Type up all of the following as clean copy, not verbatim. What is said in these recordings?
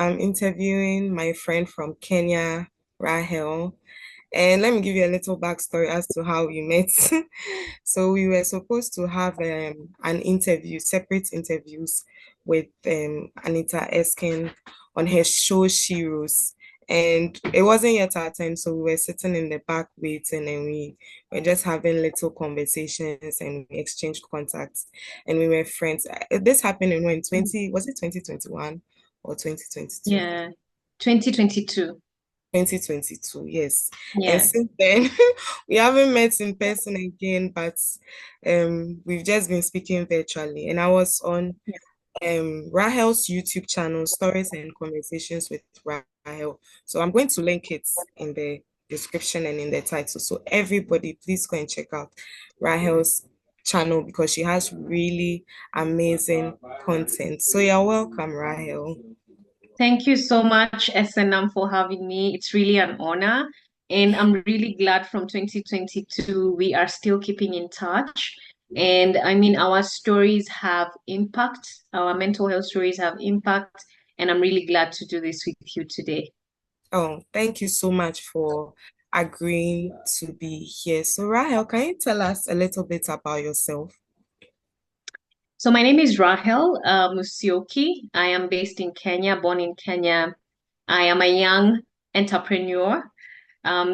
I'm interviewing my friend from Kenya, Rahel. And let me give you a little backstory as to how we met. So we were supposed to have an interview, separate interviews with Anita Eskin on her show Sheroes. And it wasn't yet our time, so we were sitting in the back waiting, and we were just having little conversations and we exchanged contacts, and we were friends. This happened in when 20, was it 2021 or 2022? Yeah, 2022. 2022, yes. And Yes. since then, we haven't met in person again, but we've just been speaking virtually. And I was on Yeah. Rahel's YouTube channel, Stories and Conversations with Rahel. So I'm going to link it in the description and in the title. So everybody, please go and check out Rahel's channel because she has really amazing content. So you're welcome, Rahel. Thank you so much, SNM, for having me. It's really an honor. And I'm really glad from 2022 we are still keeping in touch. And I mean, our stories have impact, our mental health stories have impact. And I'm really glad to do this with you today. Oh, thank you so much for agreeing to be here. So, Rahel, can you tell us a little bit about yourself? So my name is Rahel Musyoki. I am based in Kenya, born in Kenya. I am a young entrepreneur.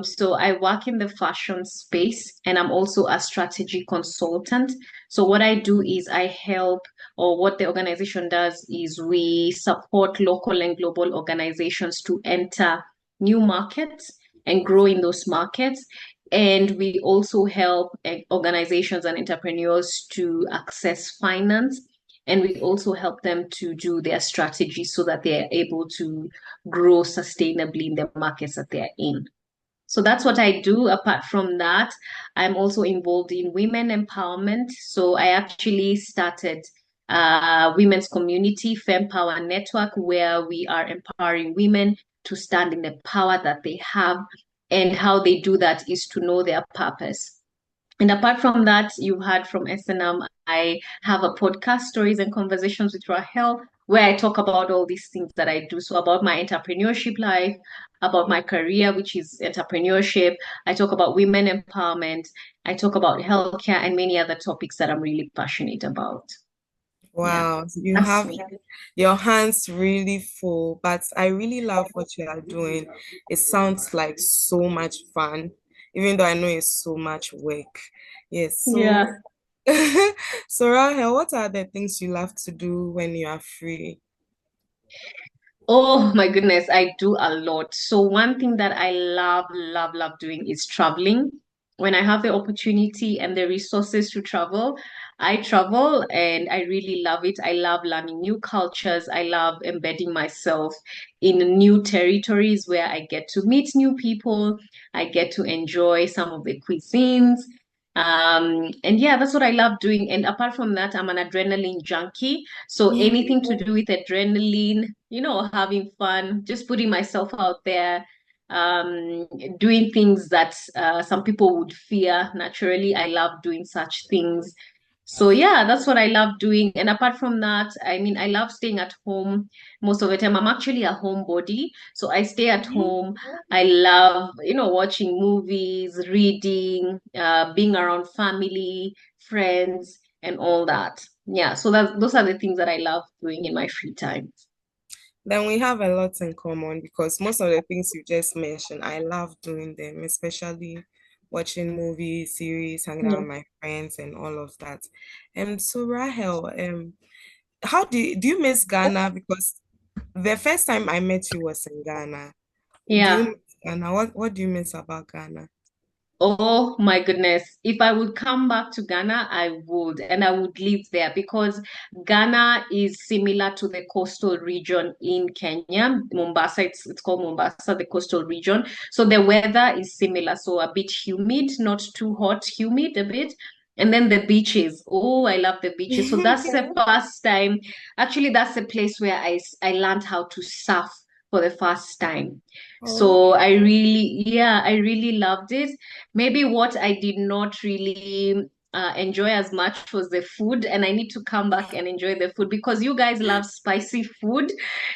So I work in the fashion space and I'm also a strategy consultant. So what I do is I help, or what the organization does is we support local and global organizations to enter new markets and grow in those markets. And we also help organizations and entrepreneurs to access finance. And we also help them to do their strategy so that they're able to grow sustainably in the markets that they're in. So that's what I do. Apart from that, I'm also involved in women empowerment. So I actually started women's community, Femme Power Network, where we are empowering women to stand in the power that they have. And how they do that is to know their purpose. And apart from that, you've heard from SNM, I have a podcast, Stories and Conversations with Rahel, where I talk about all these things that I do. So about my entrepreneurship life, about my career, which is entrepreneurship. I talk about women empowerment. I talk about healthcare and many other topics that I'm really passionate about. Yeah, Wow, you that's have me. your hands really full, but I really love what you are doing. It sounds like so much fun, even though I know it's so much work. Yes, so Yeah. so Rahel, what are the things you love to do when you are free? Oh my goodness, I do a lot. So one thing that I love doing is traveling. When I have the opportunity and the resources to travel, I travel and I really love it. I love learning new cultures. I love embedding myself in new territories where I get to meet new people. I get to enjoy some of the cuisines. And yeah, that's what I love doing. And apart from that, I'm an adrenaline junkie. So anything to do with adrenaline, having fun, just putting myself out there, um, doing things that some people would fear naturally. I love doing such things. So yeah, that's what I love doing. And apart from that, I mean, I love staying at home most of the time. I'm actually a homebody, so I stay at home. I love, watching movies, reading, being around family, friends, and all that. Yeah, so those are the things that I love doing in my free time. Then we have a lot in common because most of the things you just mentioned, I love doing them, especially watching movies, series, hanging out Yeah. with my friends, and all of that. So Rahel, how do you miss Ghana? Because the first time I met you was in Ghana. Do you Yeah. miss Ghana? What do you miss about Ghana? Oh my goodness. If I would come back to Ghana, I would, and I would live there because Ghana is similar to the coastal region in Kenya. Mombasa, it's called Mombasa, the coastal region. So the weather is similar. So a bit humid, not too hot, humid a bit. And then the beaches. Oh, I love the beaches. So that's the first time. Actually, that's the place where I learned how to surf for the first time. Oh, So I really loved it. Maybe what I did not really enjoy as much was the food, and I need to come back and enjoy the food because you guys love spicy food,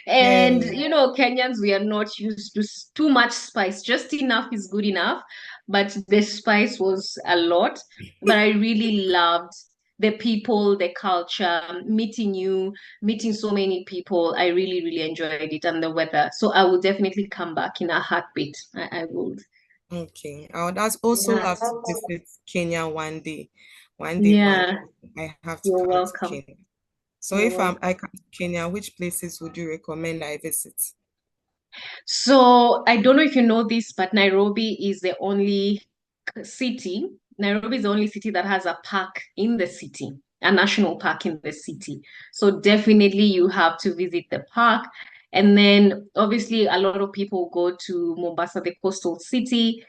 and Yeah. Kenyans, we are not used to too much spice. Just enough is good enough, but the spice was a lot. But I really loved the people, the culture, meeting you, meeting so many people. I really, really enjoyed it, and the weather. So I will definitely come back in a heartbeat. I would. Okay. I would also Yeah. love to visit Kenya one day. One Yeah, day I have to you're come to welcome. Kenya. So You're if welcome. I come to Kenya, which places would you recommend I visit? So I don't know if you know this, but Nairobi is the only city. Nairobi is the only city that has a park in the city, a national park in the city. So definitely you have to visit the park. And then obviously a lot of people go to Mombasa, the coastal city,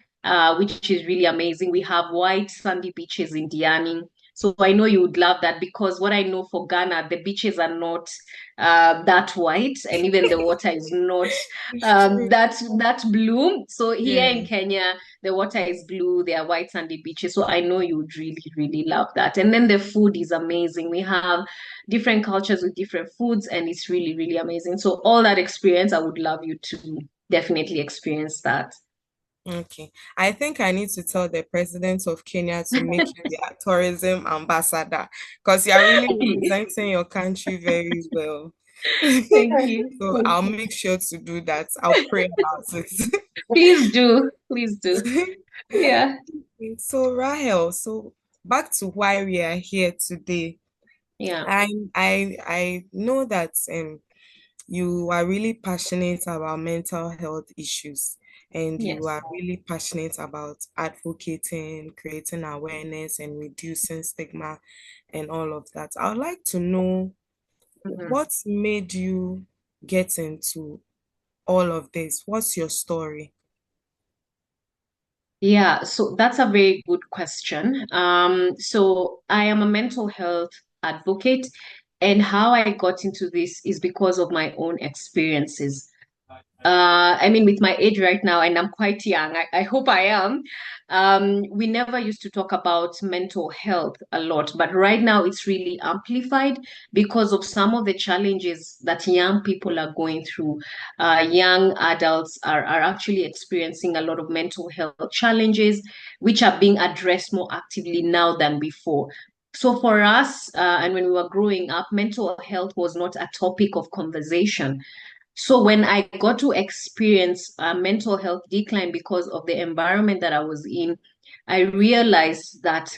which is really amazing. We have white sandy beaches in Diani. So I know you would love that because what I know for Ghana, the beaches are not that white, and even the water is not It's true. that's blue. So here Yeah. in Kenya, the water is blue, there are white sandy beaches. So I know you would really, really love that. And then the food is amazing. We have different cultures with different foods, and it's really, really amazing. So all that experience, I would love you to definitely experience that. Okay. I think I need to tell the president of Kenya to make you their tourism ambassador because you are really representing your country very well. Thank you. So I'll make sure to do that. I'll pray about it. Please do. Please do. Yeah. So Rahel, so back to why we are here today. Yeah. I know that you are really passionate about mental health issues and you Yes. are really passionate about advocating, creating awareness and reducing stigma and all of that. I would like to know Mhm. what made you get into all of this? What's your story? Yeah, so that's a very good question. So I am a mental health advocate, and how I got into this is because of my own experiences. I mean, with my age right now, and I'm quite young, I hope I am. We never used to talk about mental health a lot, but right now it's really amplified because of some of the challenges that young people are going through. Young adults are actually experiencing a lot of mental health challenges, which are being addressed more actively now than before. So for us, and when we were growing up, mental health was not a topic of conversation. So when I got to experience mental health decline because of the environment that I was in, I realized that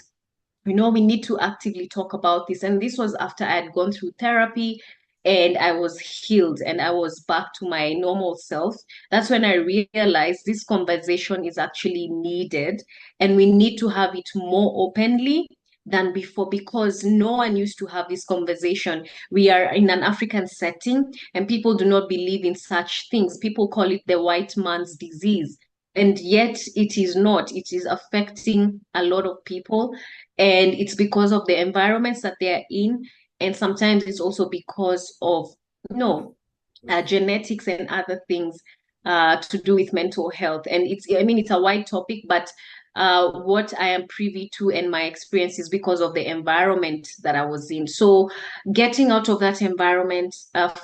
we need to actively talk about this. And this was after I had gone through therapy and I was healed and I was back to my normal self. That's when I realized this conversation is actually needed and we need to have it more openly than before because no one used to have this conversation. We are in an African setting and people do not believe in such things. People call it the white man's disease. And yet it is not. It is affecting a lot of people and it's because of the environments that they're in and sometimes it's also because of genetics and other things to do with mental health. And it's a wide topic, but what I am privy to and my experience is because of the environment that I was in. So getting out of that environment,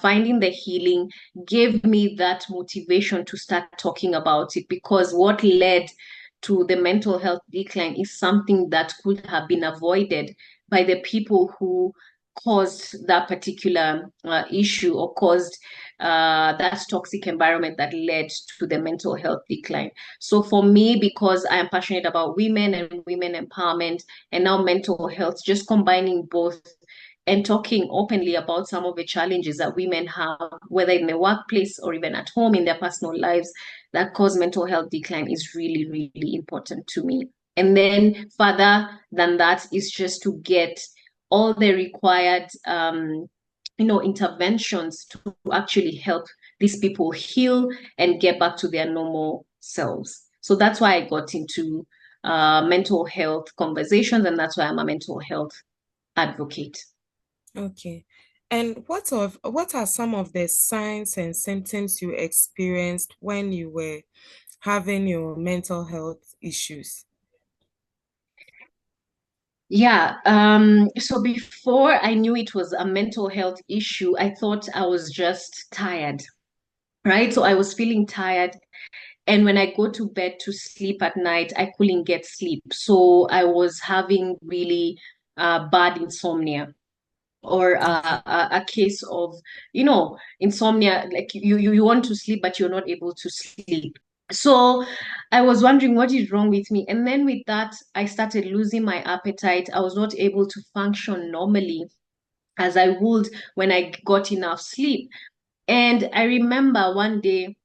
finding the healing gave me that motivation to start talking about it because what led to the mental health decline is something that could have been avoided by the people who caused that particular issue or caused that toxic environment that led to the mental health decline. So for me, because I am passionate about women and women empowerment and now mental health, just combining both and talking openly about some of the challenges that women have, whether in the workplace or even at home in their personal lives, that cause mental health decline is really, really important to me. And then further than that is just to get all the required interventions to actually help these people heal and get back to their normal selves. So that's why I got into mental health conversations, and that's why I'm a mental health advocate. Okay. And what are some of the signs and symptoms you experienced when you were having your mental health issues? Yeah. So before I knew it was a mental health issue, I thought I was just tired, right? So I was feeling tired. And when I go to bed to sleep at night, I couldn't get sleep. So I was having really bad insomnia or Okay. a case of, insomnia, like you want to sleep, but you're not able to sleep. So I was wondering what is wrong with me. And then with that, I started losing my appetite. I was not able to function normally as I would when I got enough sleep. And I remember one day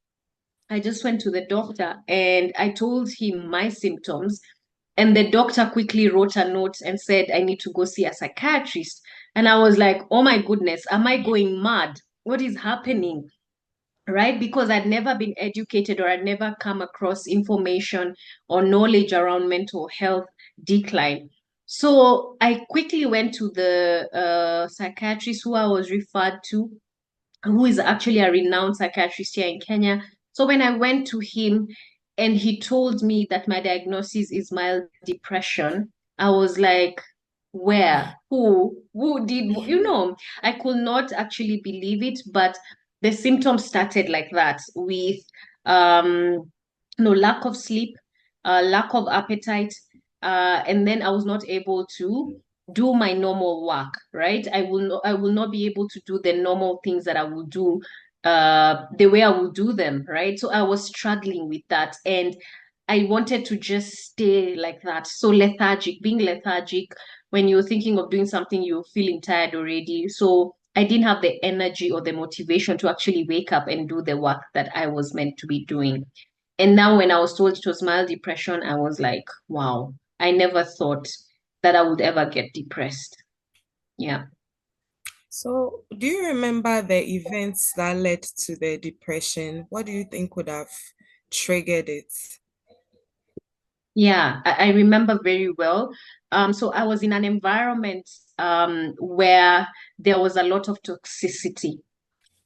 I just went to the doctor and I told him my symptoms. And the doctor quickly wrote a note and said, I need to go see a psychiatrist. And I was like, oh my goodness, am I going mad? What is happening? Right? Because I'd never been educated or I'd never come across information or knowledge around mental health decline. So I quickly went to the psychiatrist who I was referred to, who is actually a renowned psychiatrist here in Kenya. So when I went to him and he told me that my diagnosis is mild depression, I was like, where? Who did, I could not actually believe it, but the symptoms started like that with no lack of sleep, lack of appetite, and then I was not able to do my normal work, right? I will not be able to do the normal things that I will do the way I will do them, right? So I was struggling with that and I wanted to just stay like that. So lethargic, being lethargic when you're thinking of doing something, you're feeling tired already. So I didn't have the energy or the motivation to actually wake up and do the work that I was meant to be doing. And now when I was told it was mild depression, I was like, wow, I never thought that I would ever get depressed. Yeah. So, do you remember the events that led to the depression? What do you think would have triggered it? Yeah, I remember very well. So I was in an environment where there was a lot of toxicity,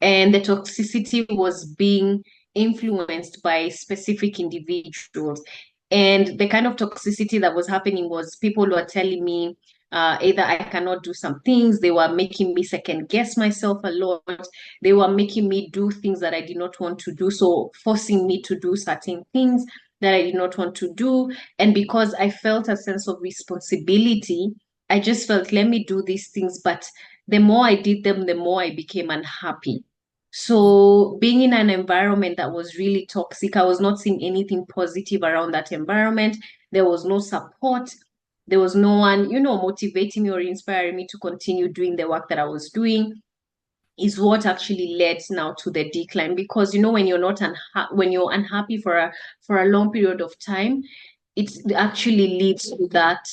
and the toxicity was being influenced by specific individuals. And the kind of toxicity that was happening was people were telling me either I cannot do some things, they were making me second guess myself a lot, they were making me do things that I did not want to do, so forcing me to do certain things that I did not want to do. And because I felt a sense of responsibility, I just felt, let me do these things. But the more I did them, the more I became unhappy. So being in an environment that was really toxic, I was not seeing anything positive around that environment. There was no support. There was no one, motivating me or inspiring me to continue doing the work that I was doing is what actually led now to the decline. Because when you're not when you're unhappy for a long period of time, it actually leads to that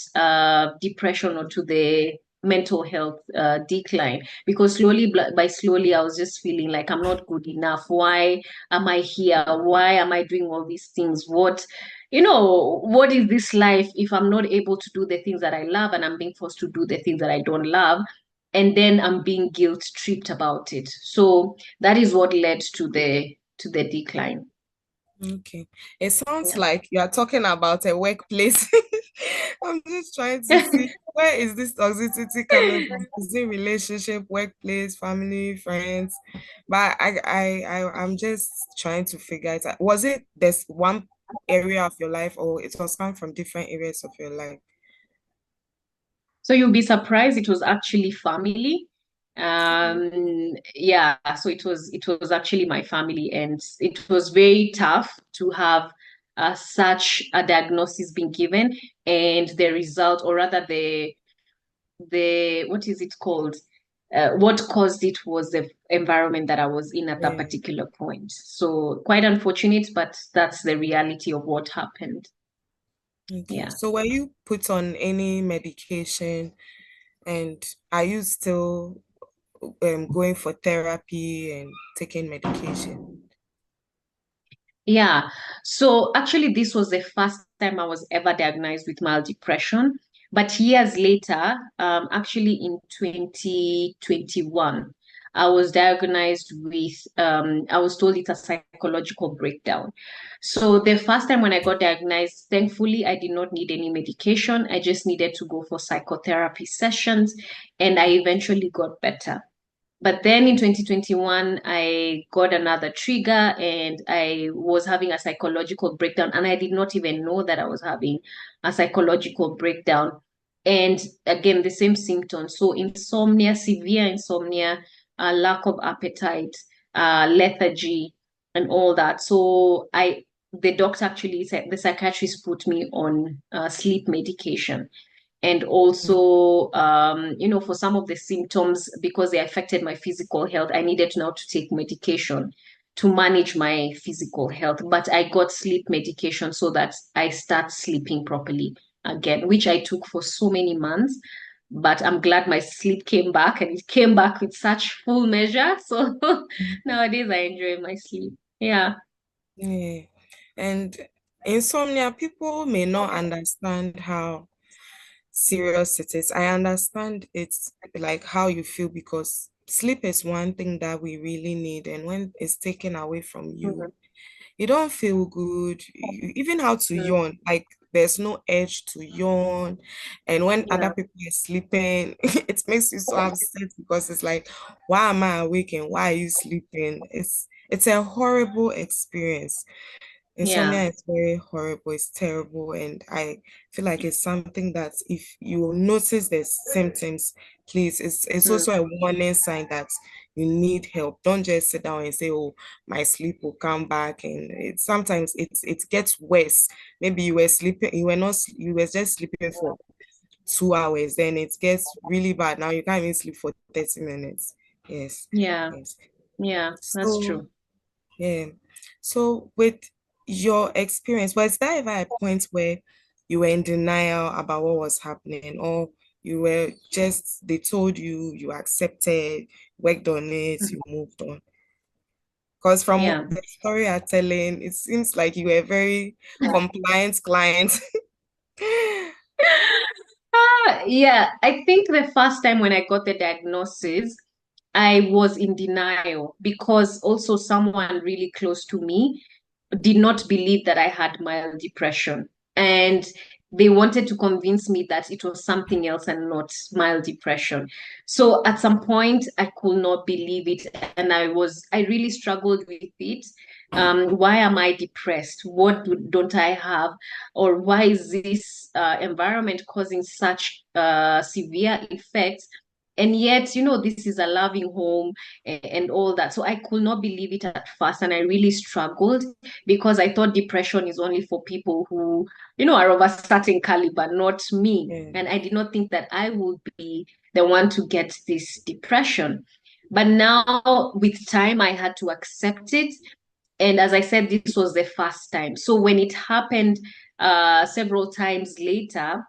depression or to the mental health decline. Because slowly by slowly I was just feeling like I'm not good enough. Why am I here? Why am I doing all these things? What is this life if I'm not able to do the things that I love and I'm being forced to do the things that I don't love? And then I'm being guilt tripped about it. So that is what led to the decline. Okay. It sounds Yeah. like you are talking about a workplace. I'm just trying to see where is this toxicity coming from? Is it relationship, workplace, family, friends? But I'm just trying to figure it out. Was it this one area of your life or it was coming from different areas of your life? So you'll be surprised it was actually family. Yeah, so it was actually my family, and it was very tough to have such a diagnosis being given, and the result, or rather the what is it called? What caused it was the environment that I was in at that Yeah. particular point. So quite unfortunate, but that's the reality of what happened. Okay. Yeah. So were you put on any medication and are you still going for therapy and taking medication? Yeah. So actually, this was the first time I was ever diagnosed with mild depression. But years later, actually in 2021, I was diagnosed with, I was told it's a psychological breakdown. So the first time when I got diagnosed, thankfully, I did not need any medication. I just needed to go for psychotherapy sessions, and I eventually got better. But then in 2021, I got another trigger and I was having a psychological breakdown. And I did not even know that I was having a psychological breakdown. And again, the same symptoms. So insomnia, severe insomnia, lack of appetite, lethargy, and all that. So the doctor actually said, the psychiatrist put me on sleep medication. And also, for some of the symptoms, because they affected my physical health, I needed now to take medication to manage my physical health. But I got sleep medication so that I start sleeping properly again, which I took for so many months. But I'm glad my sleep came back, and it came back with such full measure. So nowadays I enjoy my sleep. Yeah. Yeah. And insomnia, people may not understand how serious it is. I understand it's like how you feel because sleep is one thing that we really need. And when it's taken away from you, Mhm. you don't feel good. Even how to yawn, like there's no urge to yawn. And when other Yeah. people are sleeping, it makes you so upset because it's like, why am I awake and why are you sleeping? It's a horrible experience. Yeah. Insomnia is very horrible, it's terrible, and I feel like it's something that if you notice the symptoms, please, it's Mm. also a warning sign that you need help. Don't just sit down and say, oh, my sleep will come back. And sometimes it gets worse. Maybe you were sleeping, you were just sleeping for 2 hours, then it gets really bad. Now you can't even sleep for 30 minutes. Yes, Yeah. yes. Yeah. That's So true. yeah. So with your experience, was there ever a point where you were in denial about what was happening, or you were just they told you, you accepted, worked on it, you moved on? Because from Yeah. the story you're telling, it seems like you were a very compliant client. Yeah, I think the first time when I got the diagnosis, I was in denial because also someone really close to me did not believe that I had mild depression. And they wanted to convince me that it was something else and not mild depression. So at some point, I could not believe it. And I really struggled with it. Why am I depressed? Don't I have? Or why is this environment causing such severe effects? And yet, this is a loving home and all that. So I could not believe it at first. And I really struggled because I thought depression is only for people who, are of a certain caliber, not me. Yeah. And I did not think that I would be the one to get this depression. But now, with time, I had to accept it. And as I said, this was the first time. So when it happened several times later,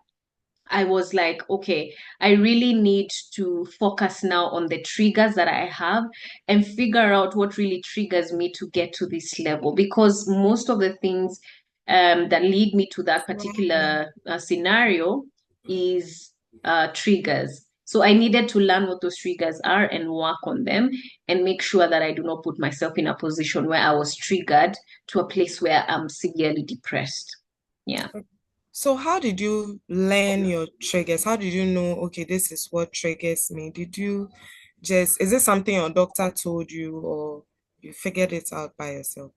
I was like, okay, I really need to focus now on the triggers that I have and figure out what really triggers me to get to this level. Because most of the things that lead me to that particular scenario is triggers. So I needed to learn what those triggers are and work on them and make sure that I do not put myself in a position where I was triggered to a place where I'm severely depressed. Yeah. So how did you learn your triggers? How did you know, okay, this is what triggers me? Did you is it something your doctor told you or you figured it out by yourself?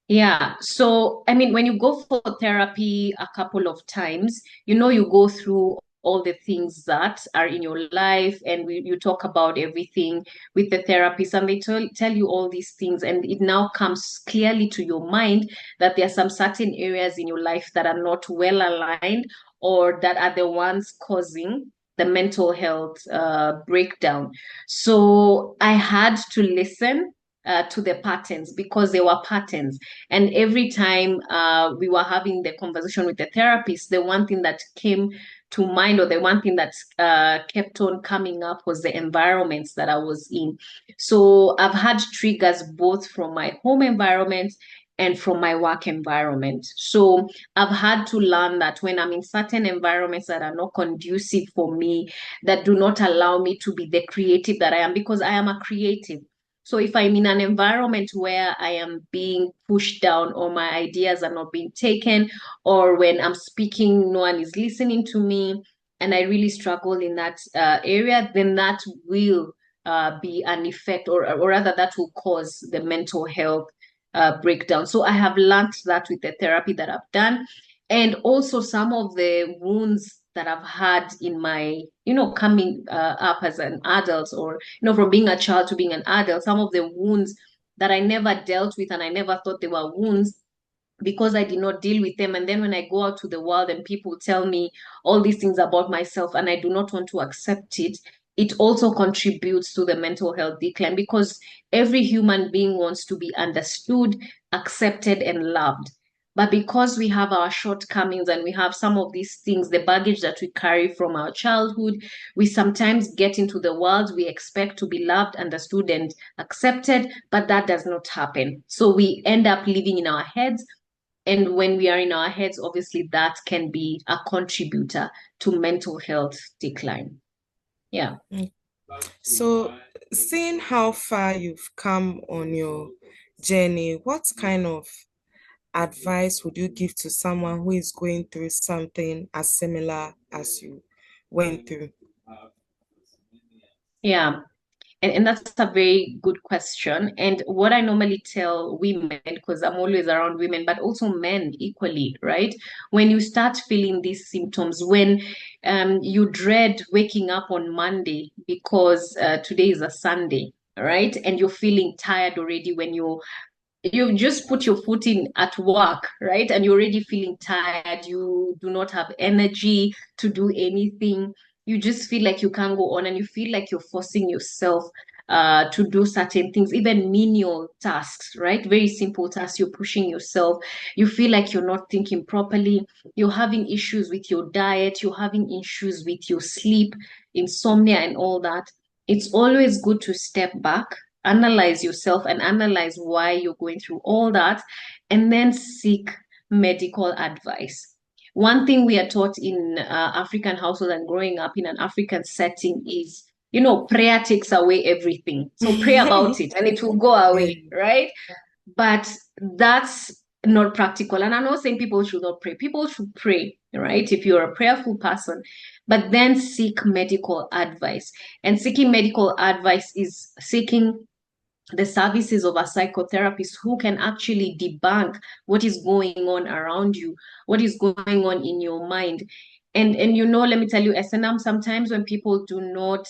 Yeah. So, I mean, when you go for therapy a couple of times, you go through all the things that are in your life and you talk about everything with the therapist and they tell you all these things. And it now comes clearly to your mind that there are some certain areas in your life that are not well aligned or that are the ones causing the mental health breakdown. So I had to listen to the patterns because they were patterns. And every time we were having the conversation with the therapist, the one thing that came to mind or the one thing that kept on coming up was the environments that I was in. So I've had triggers both from my home environment and from my work environment. So I've had to learn that when I'm in certain environments that are not conducive for me, that do not allow me to be the creative that I am, because I am a creative. So if I'm in an environment where I am being pushed down or my ideas are not being taken, or when I'm speaking, no one is listening to me, and I really struggle in that area, then that will be an effect, or rather, that will cause the mental health breakdown. So I have learned that with the therapy that I've done, and also some of the wounds that I've had in my, coming up as an adult, or, from being a child to being an adult, some of the wounds that I never dealt with and I never thought they were wounds because I did not deal with them. And then when I go out to the world and people tell me all these things about myself and I do not want to accept it, it also contributes to the mental health decline, because every human being wants to be understood, accepted, and loved. But because we have our shortcomings and we have some of these things, the baggage that we carry from our childhood, we sometimes get into the world, we expect to be loved, understood, and accepted, but that does not happen. So we end up living in our heads, and when we are in our heads, obviously that can be a contributor to mental health decline. Yeah. So, seeing how far you've come on your journey, what kind of advice would you give to someone who is going through something as similar as you went through? Yeah. And that's a very good question. And what I normally tell women, because I'm always around women, but also men equally, right? When you start feeling these symptoms, when you dread waking up on Monday because today is a Sunday, right? And you're feeling tired already when you just put your foot in at work, right? And you're already feeling tired. You do not have energy to do anything. You just feel like you can't go on, and you feel like you're forcing yourself to do certain things, even menial tasks, right? Very simple tasks. You're pushing yourself. You feel like you're not thinking properly. You're having issues with your diet. You're having issues with your sleep, insomnia, and all that. It's always good to step back, analyze yourself, and analyze why you're going through all that, and then seek medical advice. One thing we are taught in African household and growing up in an African setting is, prayer takes away everything. So pray about it and it will go away, Yeah. right? But that's not practical. And I'm not saying people should not pray. People should pray, right? If you're a prayerful person, but then seek medical advice. And seeking medical advice is seeking the services of a psychotherapist who can actually debunk what is going on around you, what is going on in your mind. And let me tell you, SNM, sometimes when people do not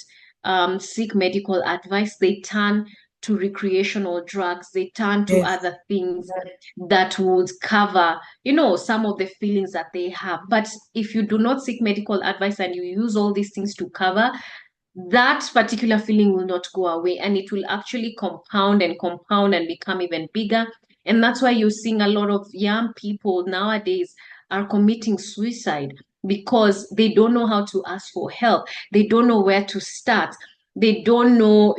seek medical advice, they turn to recreational drugs, they turn to Yes. other things that would cover, some of the feelings that they have. But if you do not seek medical advice and you use all these things to cover, that particular feeling will not go away, and it will actually compound and become even bigger. And that's why you're seeing a lot of young people nowadays are committing suicide, because they don't know how to ask for help. They don't know where to start. They don't know,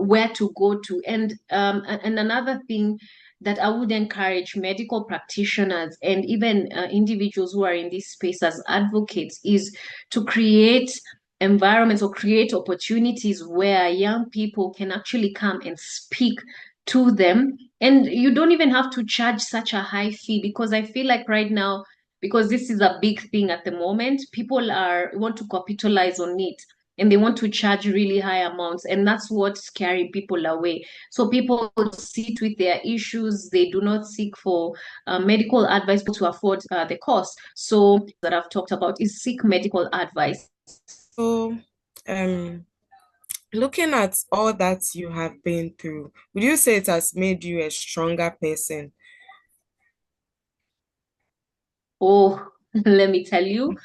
where to go to. And another thing that I would encourage medical practitioners and even individuals who are in this space as advocates is to create environments or create opportunities where young people can actually come and speak to them. And you don't even have to charge such a high fee, because I feel like right now, because this is a big thing at the moment, people want to capitalize on it, and they want to charge really high amounts, and that's what's scaring people away. So people sit with their issues, they do not seek for medical advice to afford the cost. So that I've talked about is seek medical advice. So, um, looking at all that you have been through, would you say it has made you a stronger person? Oh, let me tell you,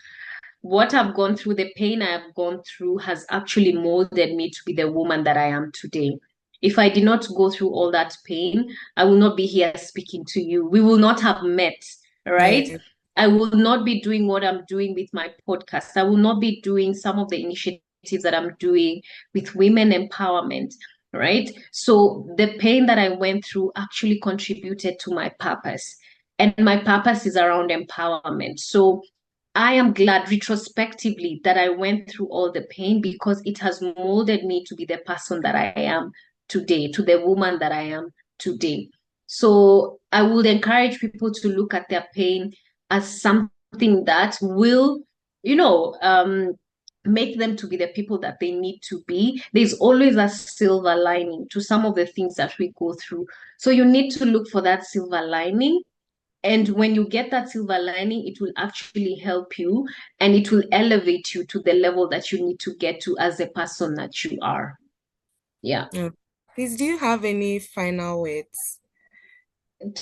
what I've gone through, the pain I've gone through has actually molded me to be the woman that I am today. If I did not go through all that pain, I will not be here speaking to you. We will not have met, right? Yeah. I will not be doing what I'm doing with my podcast. I will not be doing some of the initiatives that I'm doing with women empowerment. right? So the pain that I went through actually contributed to my purpose. And my purpose is around empowerment. So I am glad retrospectively that I went through all the pain because it has molded me to be the person that I am today, to the woman that I am today. So I would encourage people to look at their pain as something that will, you know, make them to be the people that they need to be. There's always a silver lining to some of the things that we go through. So you need to look for that silver lining. And when you get that silver lining, it will actually help you and it will elevate you to the level that you need to get to as the person that you are. Yeah. Yeah. Please, do you have any final words?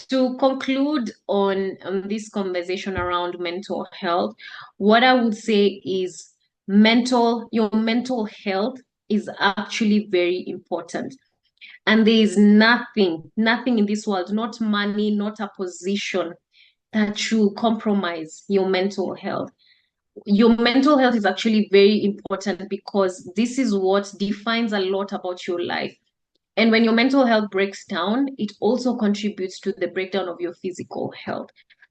To conclude on this conversation around mental health, what I would say is your mental health is actually very important. And there is nothing in this world, not money, not a position that should compromise your mental health. Your mental health is actually very important because this is what defines a lot about your life. And when your mental health breaks down, it also contributes to the breakdown of your physical health.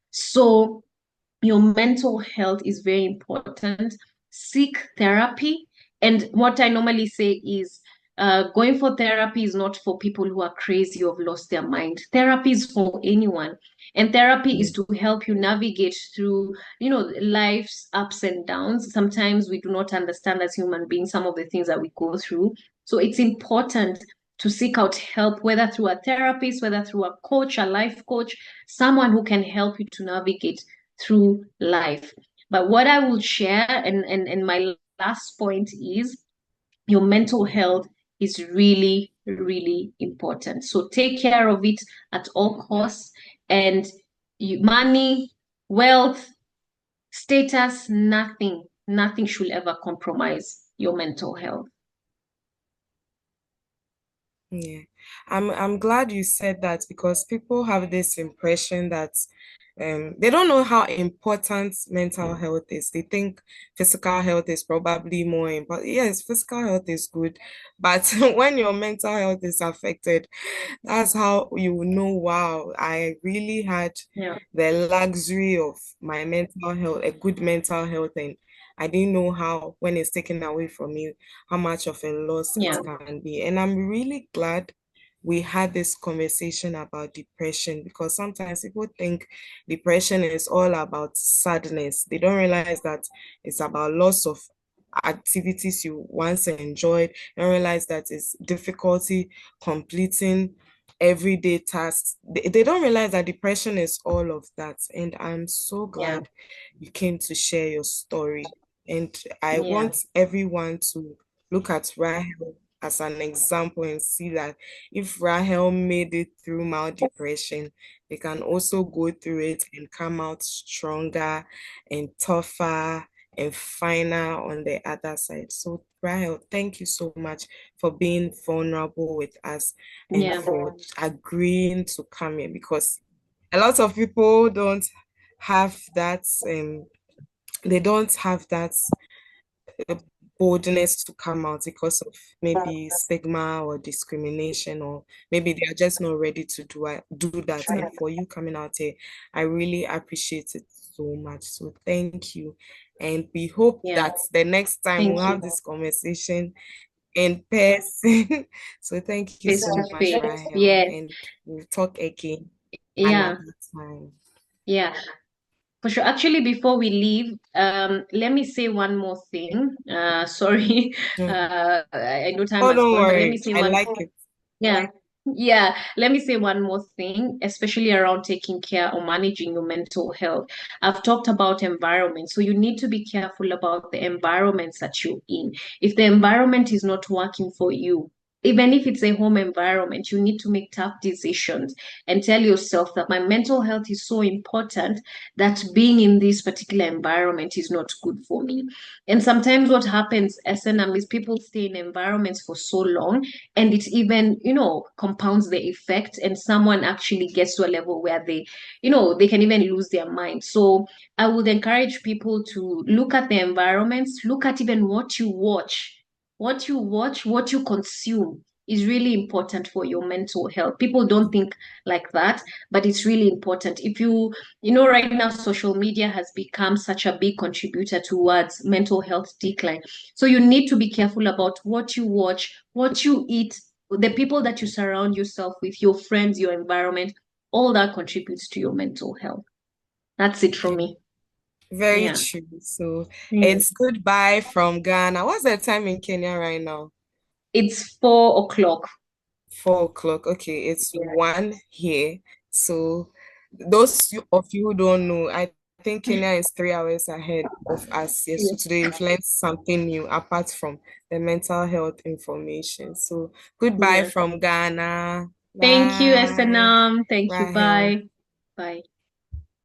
So your mental health is very important. Seek therapy. And what I normally say is going for therapy is not for people who are crazy or have lost their mind. Therapy is for anyone. And therapy is to help you navigate through, life's ups and downs. Sometimes we do not understand as human beings some of the things that we go through. So it's important to seek out help, whether through a therapist, whether through a coach, a life coach, someone who can help you to navigate through life. But what I will share, and my last point is your mental health is really, really important. So take care of it at all costs. And money, wealth, status, nothing should ever compromise your mental health. Yeah, I'm glad you said that because people have this impression that they don't know how important mental health is. They think physical health is probably more important. Yes, physical health is good, but when your mental health is affected, that's how you will know, wow, I really had Yeah, the luxury of my mental health, a good mental health, and I didn't know how, when it's taken away from me, how much of a loss it yeah, can be. And I'm really glad we had this conversation about depression because sometimes people think depression is all about sadness. They don't realize that it's about loss of activities you once enjoyed. They don't realize that it's difficulty completing everyday tasks. They don't realize that depression is all of that. And I'm so yeah, glad you came to share your story. And I yeah, want everyone to look at Rahel as an example and see that if Rahel made it through mild depression, they can also go through it and come out stronger and tougher and finer on the other side. So, Rahel, thank you so much for being vulnerable with us and yeah, for agreeing to come here because a lot of people don't have that they don't have that boldness to come out because of maybe stigma or discrimination, or maybe they are just not ready to do that. And for you coming out here, I really appreciate it so much. So thank you. And we hope yeah. that the next time we'll Thank you. have this conversation in person. So thank you Face so to much, face. Rahel, Yeah, and we'll talk again yeah, another time. yeah. For sure. Actually, before we leave, let me say one more thing. Sorry, Mm. I know time Oh, has don't gone, but let me worry. say I one. like it. Yeah, yeah. Let me say one more thing, especially around taking care or managing your mental health. I've talked about environment, so you need to be careful about the environments that you're in. If the environment is not working for you, even if it's a home environment, you need to make tough decisions and tell yourself that my mental health is so important that being in this particular environment is not good for me. And sometimes what happens, SNM, is people stay in environments for so long and it even compounds the effect and someone actually gets to a level where they can even lose their mind. So I would encourage people to look at the environments, look at even what you watch, what you consume, is really important for your mental health. People don't think like that, but it's really important. If you know, right now, social media has become such a big contributor towards mental health decline. So you need to be careful about what you watch, what you eat, the people that you surround yourself with, your friends, your environment, all that contributes to your mental health. That's it from Yeah, me. very Yeah. true. So Mm. it's goodbye from Ghana. What's the time in Kenya right now? It's 4 o'clock. 4 o'clock. Okay, it's Yeah. one here. So of you who don't know, I think Kenya is 3 hours ahead of us. Yes, so Yes. today we've learned something new apart from the mental health information. So goodbye Yes. from Ghana. Thank you, Bye, SNM. Thank you. Rahel. Bye. Bye.